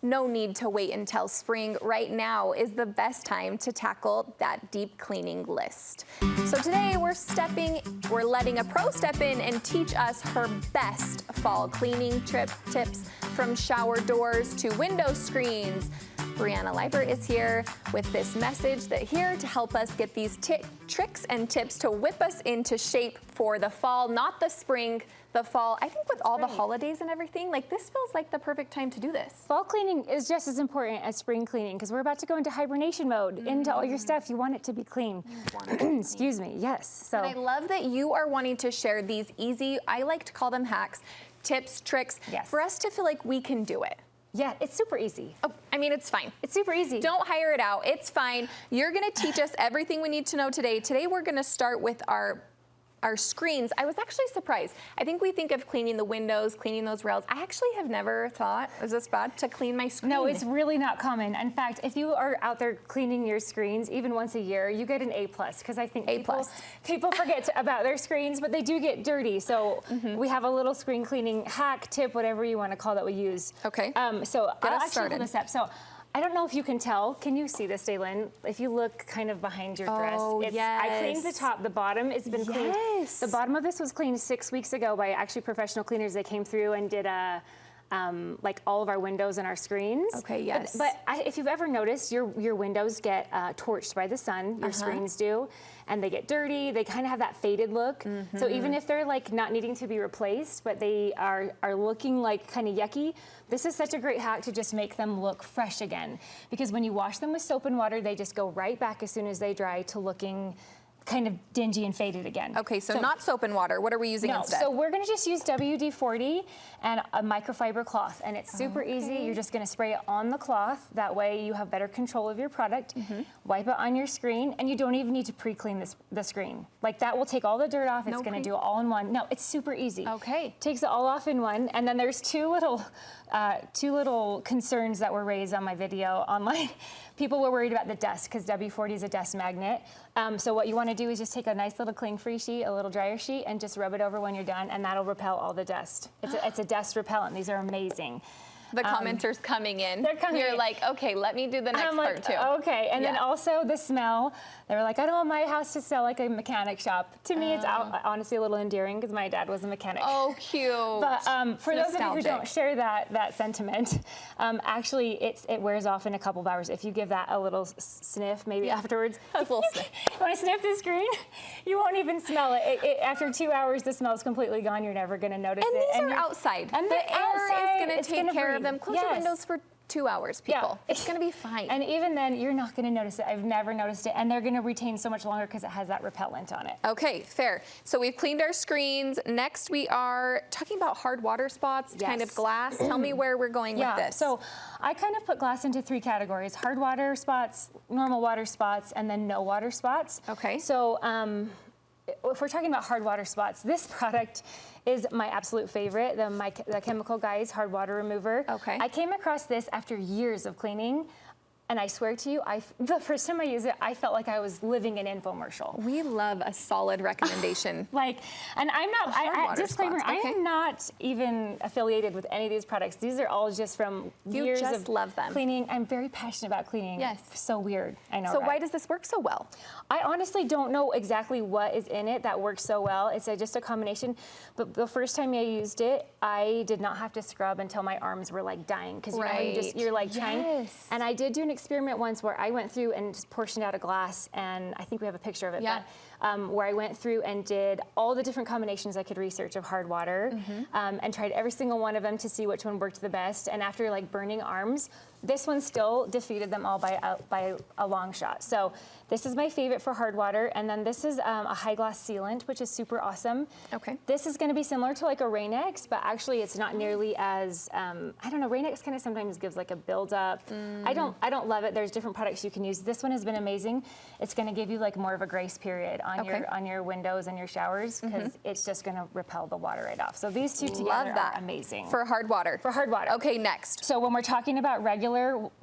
no need to wait until spring. Right now is the best time to tackle that deep cleaning list. So today we're letting a pro step in and teach us her best fall cleaning tips, from shower doors to window screens. Briana Lybbert is here with this message here to help us get these tricks and tips to whip us into shape for the fall, not the spring, the fall. I think with all the holidays and everything, like this feels like the perfect time to do this. Fall cleaning is just as important as spring cleaning because we're about to go into hibernation mode. Into all your stuff, you want it to be clean. Excuse me, yes. So and I love that you are wanting to share these easy, I like to call them hacks, tips, tricks, for us to feel like we can do it. Yeah, it's super easy. Oh, I mean, it's fine. It's super easy. Don't hire it out. It's fine. You're going to teach us everything we need to know today. Today, we're going to start with our screens. I was actually surprised. I think we think of cleaning the windows, cleaning those rails. I actually have never thought, is this bad, to clean my screen. No, it's really not common. In fact, if you are out there cleaning your screens even once a year, you get an A+, because I think people forget about their screens, but they do get dirty. So we have a little screen cleaning hack, tip, whatever you want to call that we use. Okay. So I'll actually pull this up. So I don't know if you can tell. Can you see this, Daylin? If you look kind of behind your dress. I cleaned the top. The bottom has been cleaned. The bottom of this was cleaned 6 weeks ago by actually professional cleaners. They came through and did like all of our windows and our screens. Okay, yes. But if you've ever noticed, your windows get torched by the sun, your screens do, and they get dirty. They kind of have that faded look. So even if they're like not needing to be replaced, but they are looking like kind of yucky, this is such a great hack to just make them look fresh again. Because when you wash them with soap and water, they just go right back as soon as they dry to looking kind of dingy and faded again. Okay, so not soap and water. What are we using instead? So we're gonna just use WD-40 and a microfiber cloth, and it's super easy. You're just gonna spray it on the cloth. That way you have better control of your product. Wipe it on your screen, and you don't even need to pre-clean the screen. Like that will take all the dirt off. It's gonna do it all in one. No, it's super easy. Okay. Takes it all off in one, and then there's two little concerns that were raised on my video online. People were worried about the dust because W40 is a dust magnet. So what you want to do is just take a nice little cling-free sheet, a little dryer sheet, and just rub it over when you're done, and that'll repel all the dust. It's a dust repellent. These are amazing. The commenters coming in. They're coming in. You're like, okay, let me do the next part too. Okay, and then also the smell. They were like, I don't want my house to smell like a mechanic shop. To me, it's honestly a little endearing because my dad was a mechanic. Oh, cute. But for those of you who don't share that sentiment, actually it wears off in a couple of hours. If you give that a little sniff, maybe afterwards. A little sniff. You want to sniff the screen? You won't even smell it. After 2 hours, the smell's completely gone. You're never going to notice it. And these are outside. And the air is going to take care of them. Close your windows for 2 hours, people. Yeah. It's going to be fine. And even then, you're not going to notice it. I've never noticed it. And they're going to retain so much longer because it has that repellent on it. Okay, fair. So we've cleaned our screens. Next, we are talking about hard water spots, kind of glass. Tell me where we're going with this. So I kind of put glass into 3 categories: hard water spots, normal water spots, and then no water spots. Okay. So if we're talking about hard water spots, this product is my absolute favorite, the Chemical Guys Hard Water Remover. Okay. I came across this after years of cleaning, and I swear to you, the first time I used it, I felt like I was living an infomercial. We love a solid recommendation. And I'm not, disclaimer, I am not even affiliated with any of these products. These are all just from years of love them. Cleaning. I'm very passionate about cleaning. Yes. So weird, I know. So why does this work so well? I honestly don't know exactly what is in it that works so well. It's just a combination. But the first time I used it, I did not have to scrub until my arms were like dying. Because you're like trying. And I did do an experiment once where I went through and just portioned out a glass, and I think we have a picture of it. Yeah. But, where I went through and did all the different combinations I could research of hard water, and tried every single one of them to see which one worked the best. And after like burning arms, this one still defeated them all by a long shot. So this is my favorite for hard water. And then this is a high gloss sealant, which is super awesome. Okay. This is going to be similar to like a Rain-X, but actually it's not nearly as, I don't know, Rain-X kind of sometimes gives like a build-up. I don't love it. There's different products you can use. This one has been amazing. It's going to give you like more of a grace period on on your windows and your showers, because it's just going to repel the water right off. So these two together are amazing. For hard water. For hard water. Okay, next. So when we're talking about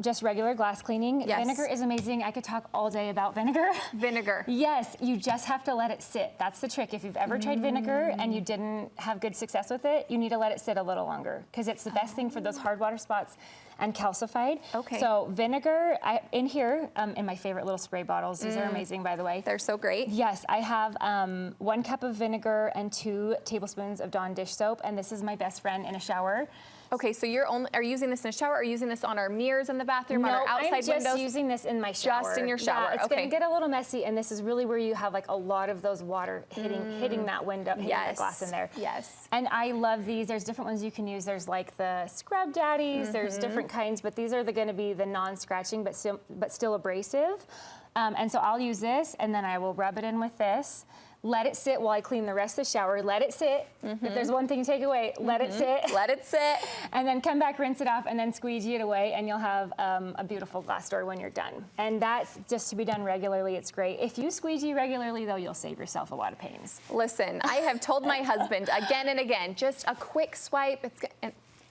just regular glass cleaning, vinegar is amazing. I could talk all day about vinegar. Vinegar. Yes, you just have to let it sit. That's the trick. If you've ever tried vinegar and you didn't have good success with it, you need to let it sit a little longer, because it's the best thing for those hard water spots and calcified. Okay. So vinegar, in here, in my favorite little spray bottles. These are amazing, by the way. They're so great. Yes, I have 1 cup of vinegar and 2 tablespoons of Dawn dish soap, and this is my best friend in a shower. Okay, so are you using this in a shower? Or are you using this on our mirrors in the bathroom, on our outside I'm just windows? using this in my shower. Just in your shower. Yeah, it's going to get a little messy, and this is really where you have like a lot of those water hitting that window, hitting that glass in there. Yes. And I love these. There's different ones you can use. There's like the Scrub Daddies. There's different kinds, but these are going to be the non-scratching, but still abrasive. And so I'll use this, and then I will rub it in with this. Let it sit while I clean the rest of the shower. Let it sit. If there's one thing to take away, let it sit. Let it sit. And then come back, rinse it off, and then squeegee it away, and you'll have a beautiful glass door when you're done. And that's just to be done regularly. It's great. If you squeegee regularly, though, you'll save yourself a lot of pains. Listen, I have told my husband again and again, just a quick swipe.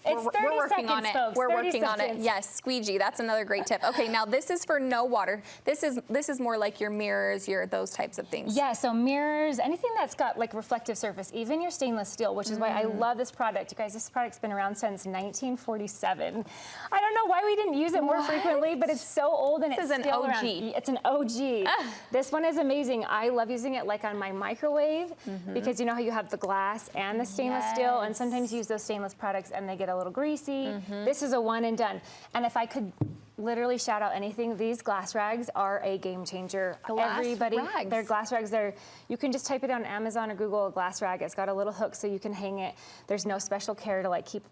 It's 30 we're working seconds, on it. folks. We're 30 working on it. seconds. Yes, squeegee. That's another great tip. Okay, now this is for no water. This is more like your mirrors, those types of things. Yeah, so mirrors, anything that's got like reflective surface, even your stainless steel, which is why I love this product. You guys, this product's been around since 1947. I don't know why we didn't use it more frequently, but it's so old and it's still around. It's an OG. This one is amazing. I love using it like on my microwave, because you know how you have the glass and the stainless steel, and sometimes you use those stainless products and they get a little greasy. This is a one and done. And if I could literally shout out anything, these glass rags are a game changer. They're glass rags. You can just type it on Amazon or Google, a glass rag. It's got a little hook so you can hang it. There's no special care to like keep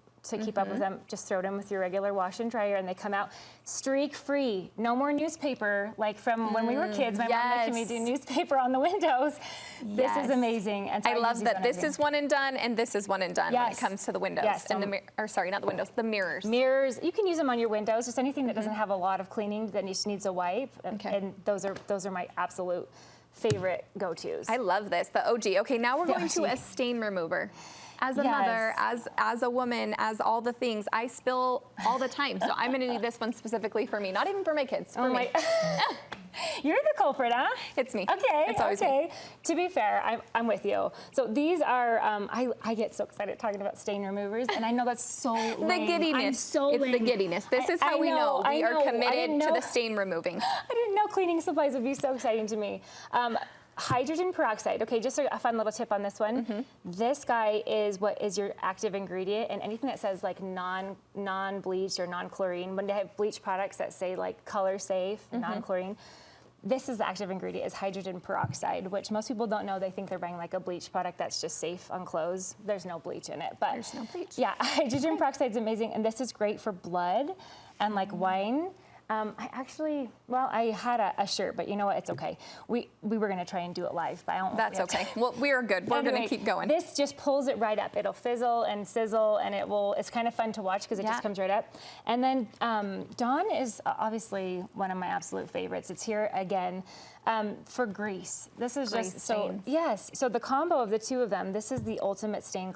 up with them. Just throw them with your regular wash and dryer, and they come out streak free. No more newspaper like from when we were kids. My mom making me do newspaper on the windows. This is amazing. And so I love that this is one and done, and this is one and done when it comes to the windows. And not the windows, the mirrors. Mirrors. You can use them on your windows. Just anything that doesn't have a lot of cleaning that just needs a wipe. And those are my absolute favorite go-tos. I love this. The OG. Okay, now we're going to a stain remover. As a mother, as a woman, as all the things, I spill all the time. So I'm going to need this one specifically for me, not even for my kids, for me. You're the culprit, huh? It's me. Okay, it's always me. To be fair, I'm with you. So these are, I get so excited talking about stain removers, and I know that's so lame. The giddiness. I'm so it's lame. the giddiness. This is how we know we are committed to the stain removing. I didn't know cleaning supplies would be so exciting to me. Hydrogen peroxide. Okay, just a fun little tip on this one. This guy is what is your active ingredient, and anything that says like non-bleach or non-chlorine, when they have bleach products that say like color safe, non-chlorine, this is the active ingredient, is hydrogen peroxide, which most people don't know. They think they're buying like a bleach product that's just safe on clothes. There's no bleach in it. But there's no bleach. Yeah, hydrogen peroxide is amazing, and this is great for blood and like wine. I had a shirt, but you know what? It's okay. We were going to try and do it live, but I don't know. That's okay. Well, we are good. We're going to keep going. This just pulls it right up. It'll fizzle and sizzle, and it's kind of fun to watch because it just comes right up. And then Dawn is obviously one of my absolute favorites. It's here again for grease. This is just so, yes. So the combo of the two of them, this is the ultimate stain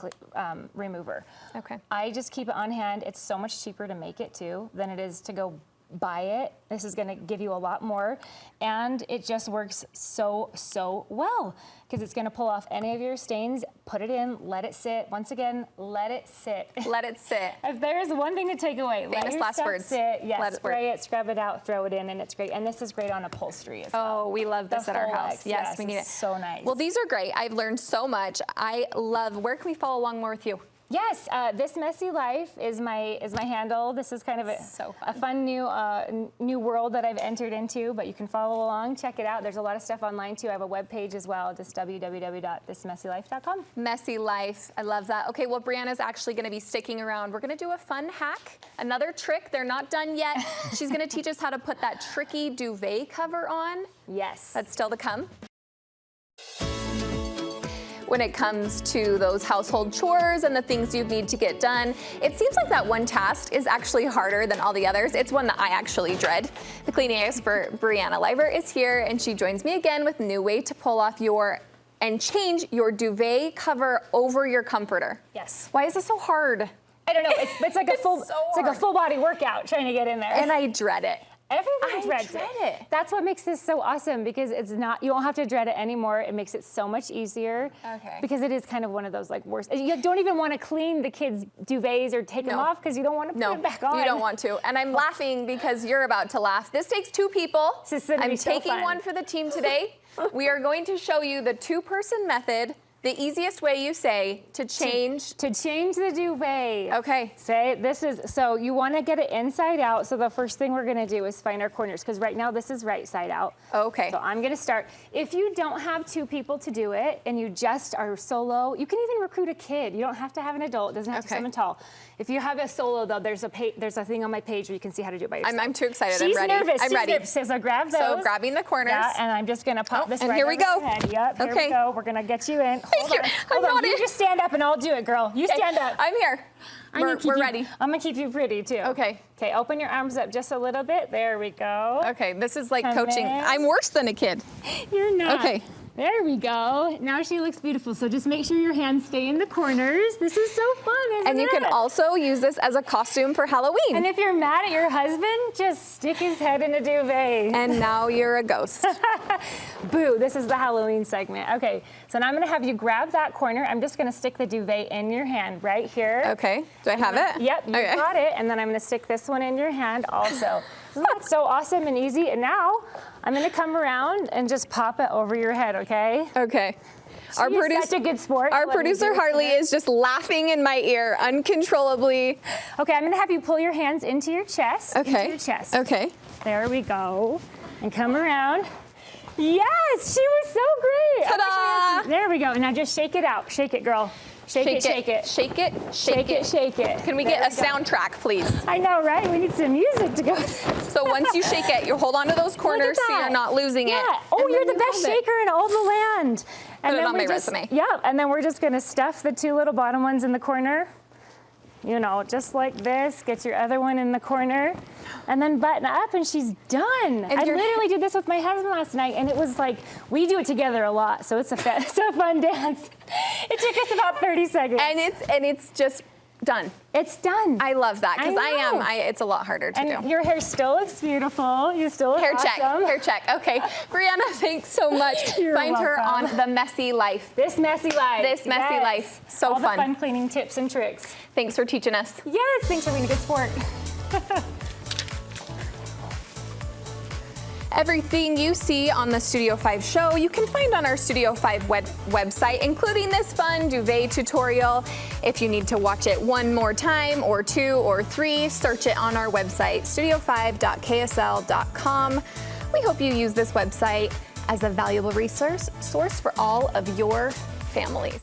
remover. Okay. I just keep it on hand. It's so much cheaper to make it too than it is to go buy it. This is going to give you a lot more, and it just works so well because it's going to pull off any of your stains. Put it in, let it sit. Once again, let it sit. Let it sit. If there's one thing to take away, let your last stuff words. sit. Yes, spray it, scrub it out, throw it in, and it's great. And this is great on upholstery as well. Oh, we love this at our house. Yes, we need it. So nice. Well, these are great. I've learned so much. I love. Where can we follow along more with you? Yes, This Messy Life is my handle. This is kind of a fun new world that I've entered into, but you can follow along, check it out. There's a lot of stuff online too. I have a webpage as well, just www.thismessylife.com. Messy Life, I love that. Okay, well, Briana's actually going to be sticking around. We're going to do a fun hack, another trick. They're not done yet. She's going to teach us how to put that tricky duvet cover on. Yes. That's still to come. when it comes to those household chores and the things you need to get done. It seems like that one task is actually harder than all the others. It's one that I actually dread. The cleaning expert Briana Lybbert is here, and she joins me again with a new way to pull off and change your duvet cover over your comforter. Yes. Why is this so hard? I don't know. It's like a full body workout trying to get in there. And I dread it. Everybody dreads it. That's what makes this so awesome, because it's not, you don't have to dread it anymore. It makes it so much easier. Okay. Because it is kind of one of those like worst. You don't even want to clean the kids' duvets or take them off because you don't want to put them back on. You don't want to. And I'm laughing because you're about to laugh. This takes 2 people. I'm taking one for the team today. We are going to show you the 2-person method. The easiest way, you say, to change the duvet. Okay. Say so you want to get it inside out. So the first thing we're going to do is find our corners, because right now this is right side out. Okay. So I'm going to start. If you don't have 2 people to do it and you just are solo, you can even recruit a kid. You don't have to have an adult. It doesn't have to be someone tall. If you have a solo though, there's a thing on my page where you can see how to do it by yourself. I'm too excited. She's I'm ready. Nervous. I'm ready. Nervous. So grab those. So grabbing the corners. Yeah, and I'm just going to pop this and right here we go. over your head. Yep, here we go. We're going to get you in. Hold on. You just stand up and I'll do it, girl. You stand up. I'm here. We're ready. I'm going to keep you pretty, too. Okay. Okay, open your arms up just a little bit. There we go. Okay, this is like coaching. I'm worse than a kid. You're not. Okay. There we go. Now she looks beautiful. So just make sure your hands stay in the corners. This is so fun, isn't it? And you can also use this as a costume for Halloween. And if you're mad at your husband, just stick his head in a duvet. And now you're a ghost. Boo, this is the Halloween segment. Okay, so now I'm gonna have you grab that corner. I'm just gonna stick the duvet in your hand right here. Okay, do I have it? Yep, you got it. And then I'm gonna stick this one in your hand also. Isn't that so awesome and easy? And now I'm gonna come around and just pop it over your head, okay? Okay. Such a good sport. Our producer Harley is just laughing in my ear uncontrollably. Okay, I'm gonna have you pull your hands into your chest. Okay. Into your chest. Okay. There we go. And come around. Yes, she was so great. Ta-da! There we go. Now just shake it out. Shake it, girl. Shake it, shake it. Shake it, shake it. Shake it. Can we get a soundtrack, please? I know, right? We need some music to go. So once you shake it, you hold on to those corners so you're not losing it. Oh, you're the best shaker in all the land. Put it on my resume. Yeah, and then we're just gonna stuff the 2 little bottom ones in the corner. You know, just like this. Get your other one in the corner, and then button up, and she's done. I literally did this with my husband last night, and it was like, we do it together a lot, so it's a fun dance. It took us about 30 seconds. And it's just done. It's done. I love that, because it's a lot harder to do. And your hair still looks beautiful. You still look awesome. Hair check. Okay, Briana, thanks so much. Find her on The Messy Life. This Messy Life. Life. So all fun. All the fun cleaning tips and tricks. Thanks for teaching us. Yes, thanks for being a good sport. Everything you see on the Studio 5 show, you can find on our Studio 5 website, including this fun duvet tutorial. If you need to watch it one more time, or 2 or 3, search it on our website, studio5.ksl.com. We hope you use this website as a valuable resource for all of your families.